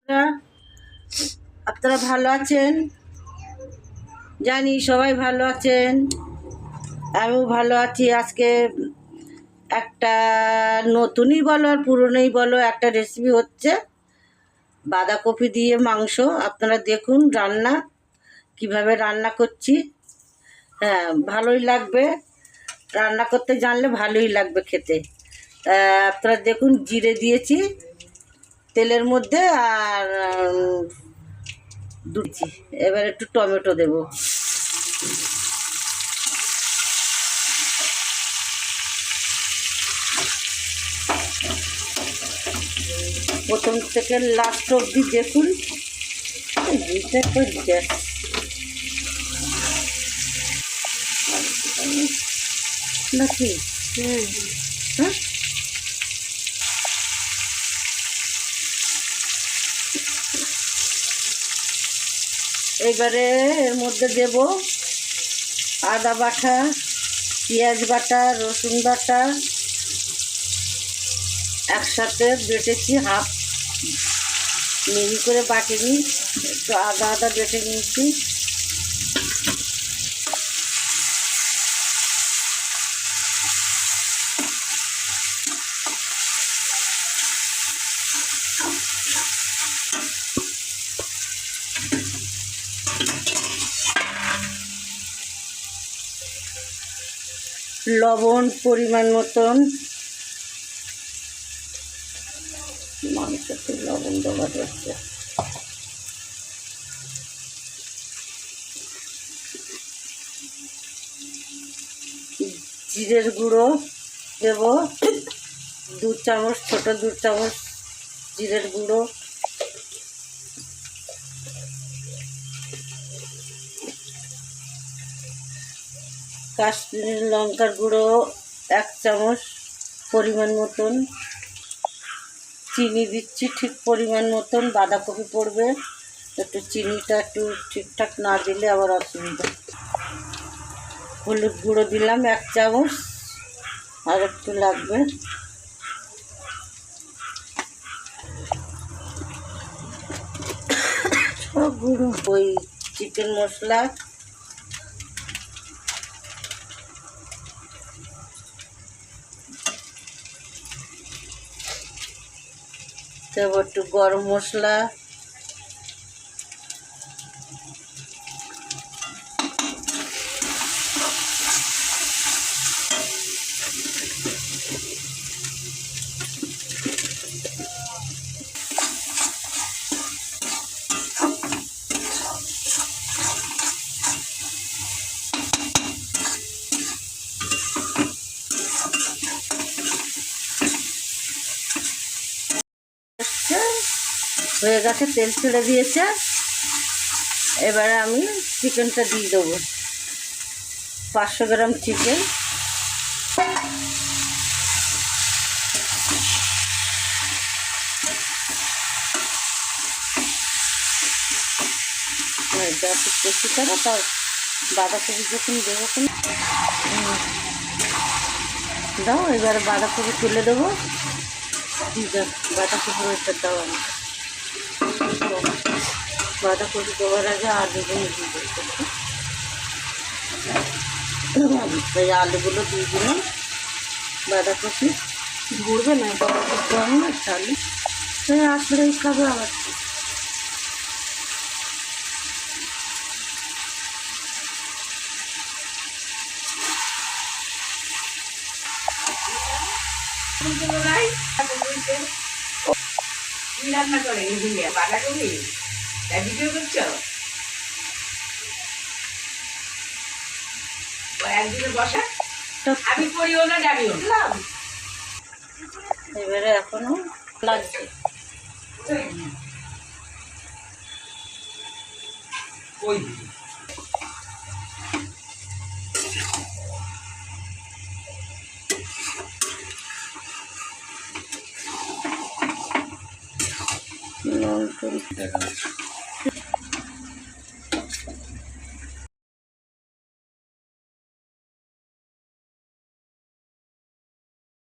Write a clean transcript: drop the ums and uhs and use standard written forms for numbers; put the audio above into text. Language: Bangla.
আপনারা আপনারা ভালো আছেন, জানি সবাই ভালো আছেন, আমিও ভালো আছি। আজকে একটা নতুনই বলো আর পুরনোই বলো একটা রেসিপি হচ্ছে বাঁধাকপি দিয়ে মাংস। আপনারা দেখুন রান্না কিভাবে রান্না করছি। হ্যাঁ, ভালোই লাগবে, রান্না করতে জানলে ভালোই লাগবে খেতে। আপনারা দেখুন, জিরে দিয়েছি তেলের মধ্যে আর দুটি, এবার একটু টমেটো দেব। প্রথম থেকে লাস্ট অবধি দেখুন। গ্যাস নাকি? হ্যাঁ, এবারে এর মধ্যে দেব আদা বাটা, পেঁয়াজ বাটা, রসুন বাটা একসাথে বেটেছি, হাফ মিহি করে বাটিনি, একটু আদা আদা বেটে নিয়েছি। লবণ পরিমাণ মতন, মাংসতে লবণ দেওয়া হচ্ছে। জিরের গুঁড়ো দেব 2 চামচ, ছোটো 2 চামচ জিরের গুঁড়ো। কাশ্মীরি লঙ্কার গুঁড়ো 1 চামচ পরিমাণ মতন। চিনি দিচ্ছি ঠিক পরিমাণ মতন, বাঁধাকপি পড়বে, একটু চিনিটা একটু ঠিকঠাক না দিলে আবার অসুবিধা। হলুদ গুঁড়ো দিলাম 1 চামচ, আর একটু লাগবে। সব গুঁড়ো ওই চিকেন মশলা, তারপর একটু গরম মশলা, হয়ে গেছে, তেল ছেড়ে দিয়েছে। এবারে আমি চিকেনটা দিয়ে দেবো, 500 গ্রাম চিকেন। একটু বেশি করে তার বাঁধাকপি যখন দেবো দাও। এবারে বাঁধাকপি তুলে দেবো, বাঁধাকপি রয়েছে দাও। আমি বাঁধাকপি দেওয়ার আগে আলুগুলো দিয়ে দেবো, এই আলুগুলো দিয়ে দিলাম। বাঁধাকপি ঘুরবে না, বাঁধাকপি কম না চালু, সেই আসলেই খাবে আমার। রান্না করে বাঁধাকপি ভিডিও করছো, একদিকে বসা আমি করিও না জানিও না। এবারে এখনো লাগছে।